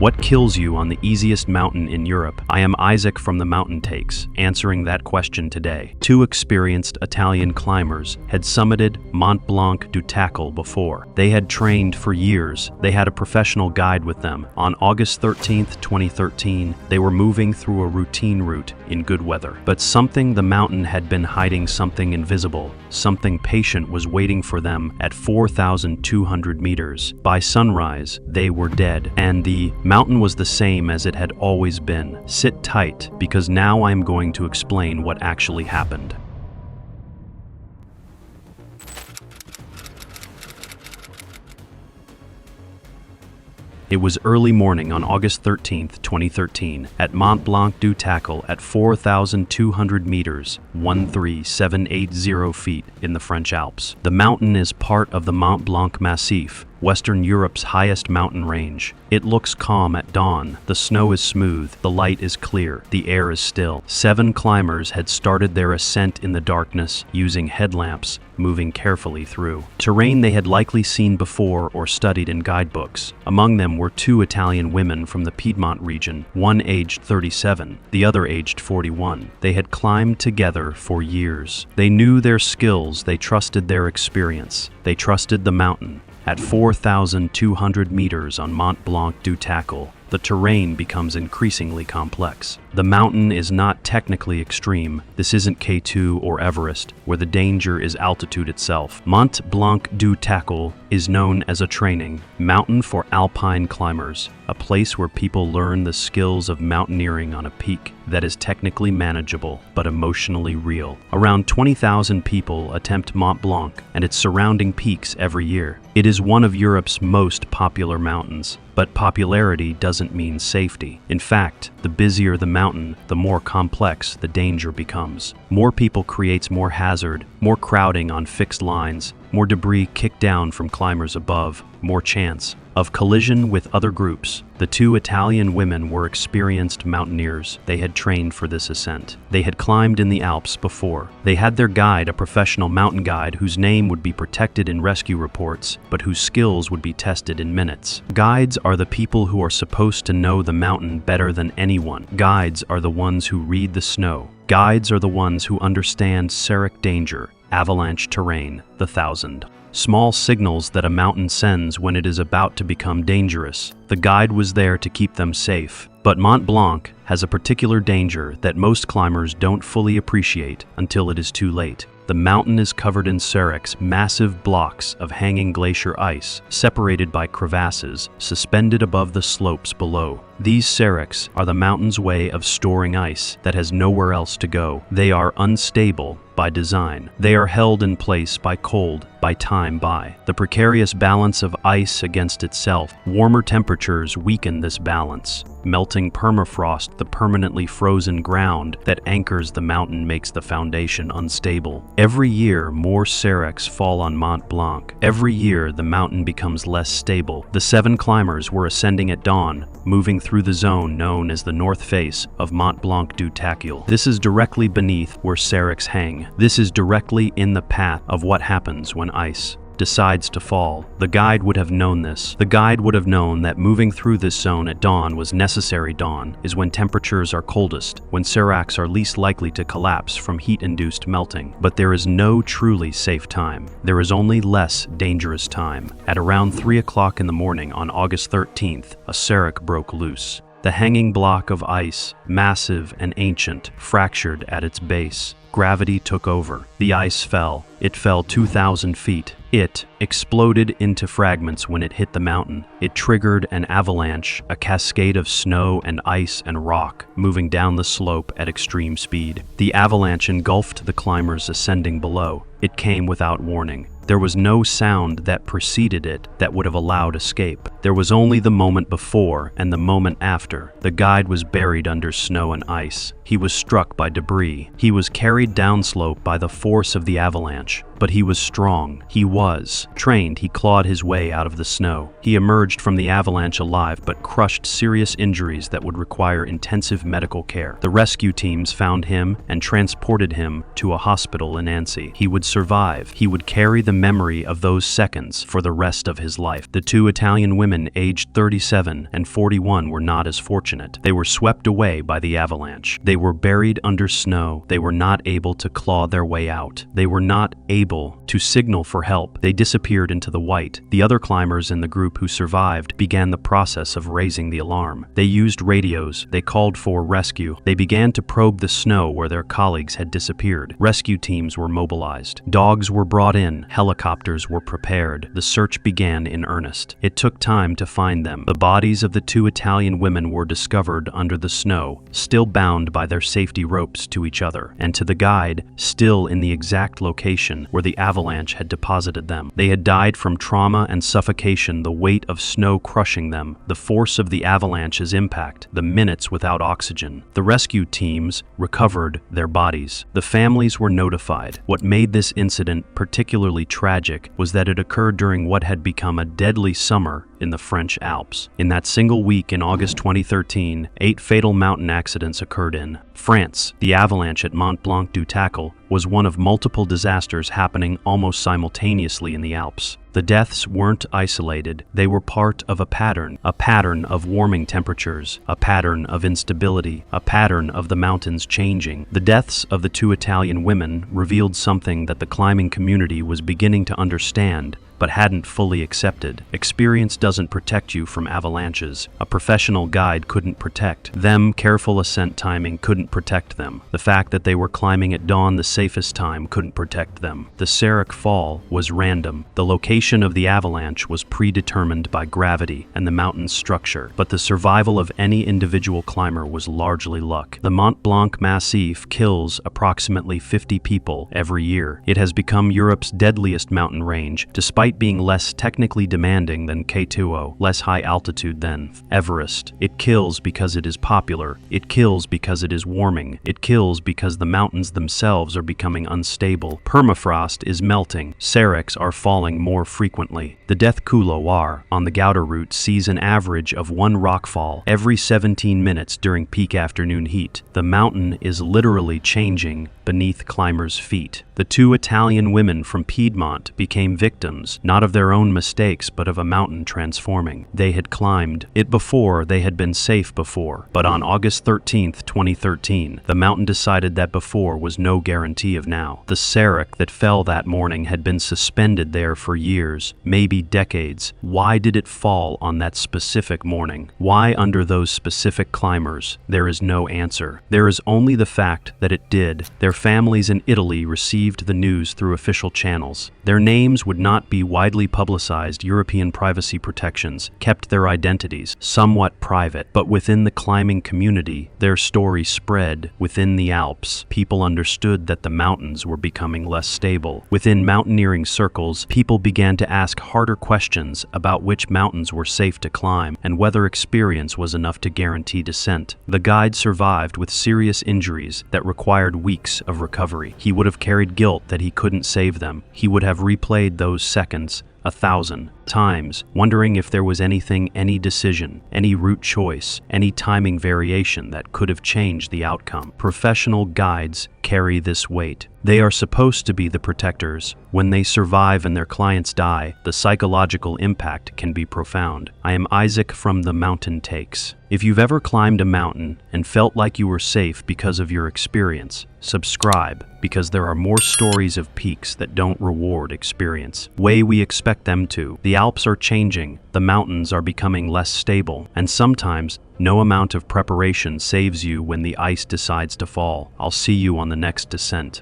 What kills you on the easiest mountain in Europe? I am Isaac from the Mountain Takes, answering that question today. Two experienced Italian climbers had summited Mont Blanc du Tacle before. They had trained for years. They had a professional guide with them. On August 13th, 2013, they were moving through a routine route in good weather. But the mountain had been hiding something invisible. Something patient was waiting for them at 4,200 meters. By sunrise, they were dead, and the mountain was the same as it had always been. Sit tight, because now I'm going to explain what actually happened. It was early morning on August 13th, 2013, at Mont Blanc du Tacle at 4,200 meters, 13,780 feet in the French Alps. The mountain is part of the Mont Blanc Massif, Western Europe's highest mountain range. It looks calm at dawn. The snow is smooth, the light is clear, the air is still. 7 climbers had started their ascent in the darkness, using headlamps, moving carefully through terrain they had likely seen before or studied in guidebooks. Among them were 2 Italian women from the Piedmont region, one aged 37, the other aged 41. They had climbed together for years. They knew their skills, they trusted their experience, they trusted the mountain. At 4,200 meters on Mont Blanc du Tacle, the terrain becomes increasingly complex. The mountain is not technically extreme. This isn't K2 or Everest, where the danger is altitude itself. Mont Blanc du Tacle is known as a training mountain for alpine climbers, a place where people learn the skills of mountaineering on a peak that is technically manageable but emotionally real. Around 20,000 people attempt Mont Blanc and its surrounding peaks every year. It is one of Europe's most popular mountains, but popularity doesn't mean safety. In fact, the busier the mountain, the more complex the danger becomes. More people creates more hazard, more crowding on fixed lines, more debris kicked down from climbers above, more chance of collision with other groups. The 2 Italian women were experienced mountaineers. They had trained for this ascent. They had climbed in the Alps before. They had their guide, a professional mountain guide whose name would be protected in rescue reports, but whose skills would be tested in minutes. Guides are the people who are supposed to know the mountain better than anyone. Guides are the ones who read the snow. Guides are the ones who understand serac danger, avalanche terrain, the thousand small signals that a mountain sends when it is about to become dangerous. The guide was there to keep them safe. But Mont Blanc has a particular danger that most climbers don't fully appreciate until it is too late. The mountain is covered in seracs, massive blocks of hanging glacier ice, separated by crevasses, suspended above the slopes below. These seracs are the mountain's way of storing ice that has nowhere else to go. They are unstable by design. They are held in place by cold, by time, by the precarious balance of ice against itself. Warmer temperatures weaken this balance. Melting permafrost, the permanently frozen ground that anchors the mountain, makes the foundation unstable. Every year, more seracs fall on Mont Blanc. Every year, the mountain becomes less stable. The 7 climbers were ascending at dawn, moving through the zone known as the north face of Mont Blanc du Tacle. This is directly beneath where seracs hang. This is directly in the path of what happens when ice decides to fall. The guide would have known this. The guide would have known that moving through this zone at dawn was necessary. Dawn is when temperatures are coldest, when seracs are least likely to collapse from heat-induced melting. But there is no truly safe time. There is only less dangerous time. At around 3 o'clock in the morning on August 13th, a serac broke loose. The hanging block of ice, massive and ancient, fractured at its base. Gravity took over. The ice fell. It fell 2,000 feet. It exploded into fragments when it hit the mountain. It triggered an avalanche, a cascade of snow and ice and rock, moving down the slope at extreme speed. The avalanche engulfed the climbers ascending below. It came without warning. There was no sound that preceded it that would have allowed escape. There was only the moment before and the moment after. The guide was buried under snow and ice. He was struck by debris. He was carried downslope by the force of the avalanche. but he was strong. He was trained. He clawed his way out of the snow. He emerged from the avalanche alive, but crushed serious injuries that would require intensive medical care. The rescue teams found him and transported him to a hospital in Nancy. He would survive. He would carry the memory of those seconds for the rest of his life. The two Italian women, aged 37 and 41, were not as fortunate. They were swept away by the avalanche. They were buried under snow. They were not able to claw their way out. They were not able to signal for help. They disappeared into the white. The other climbers in the group who survived began the process of raising the alarm. They used radios. They called for rescue. They began to probe the snow where their colleagues had disappeared. Rescue teams were mobilized. Dogs were brought in. Helicopters were prepared. The search began in earnest. It took time to find them. The bodies of the two Italian women were discovered under the snow, still bound by their safety ropes to each other, and to the guide, still in the exact location where the avalanche had deposited them. They had died from trauma and suffocation, the weight of snow crushing them, the force of the avalanche's impact, the minutes without oxygen. The rescue teams recovered their bodies. The families were notified. What made this incident particularly tragic was that it occurred during what had become a deadly summer in the French Alps. In that single week in August 2013, 8 fatal mountain accidents occurred in France. The avalanche at Mont Blanc du Tacle was one of multiple disasters happening almost simultaneously in the Alps. The deaths weren't isolated. They were part of a pattern of warming temperatures, a pattern of instability, a pattern of the mountains changing. The deaths of the two Italian women revealed something that the climbing community was beginning to understand, but hadn't fully accepted. Experience doesn't protect you from avalanches. A professional guide couldn't protect them. Careful ascent timing couldn't protect them. The fact that they were climbing at dawn, the safest time, couldn't protect them. The serac fall was random. The location of the avalanche was predetermined by gravity and the mountain's structure, but the survival of any individual climber was largely luck. The Mont Blanc Massif kills approximately 50 people every year. It has become Europe's deadliest mountain range, despite being less technically demanding than K2O, less high altitude than Everest. It kills because it is popular. It kills because it is warming. It kills because the mountains themselves are becoming unstable. Permafrost is melting. Seracs are falling more frequently. The Death Couloir on the Gouda route sees an average of 1 rockfall every 17 minutes during peak afternoon heat. The mountain is literally changing beneath climbers' feet. The two Italian women from Piedmont became victims, not of their own mistakes, but of a mountain transforming. They had climbed it before, they had been safe before, but on August 13th, 2013, the mountain decided that before was no guarantee of now. The serac that fell that morning had been suspended there for years, maybe decades. Why did it fall on that specific morning? Why under those specific climbers? There is no answer. There is only the fact that it did. Their families in Italy received the news through official channels. Their names would not be widely publicized. European privacy protections kept their identities somewhat private, but within the climbing community, their story spread. Within the Alps, people understood that the mountains were becoming less stable. Within mountaineering circles, people began to ask harder questions about which mountains were safe to climb and whether experience was enough to guarantee descent. The guide survived with serious injuries that required weeks of recovery. He would have carried guilt that he couldn't save them. He would have replayed those seconds 1,000 times, wondering if there was anything, any decision, any route choice, any timing variation that could have changed the outcome. Professional guides carry this weight. They are supposed to be the protectors. When they survive and their clients die, the psychological impact can be profound. I am Isaac from The Mountain Takes. If you've ever climbed a mountain and felt like you were safe because of your experience, subscribe, because there are more stories of peaks that don't reward experience way we expect them to. The Alps are changing, the mountains are becoming less stable, and sometimes no amount of preparation saves you when the ice decides to fall. I'll see you on the next descent.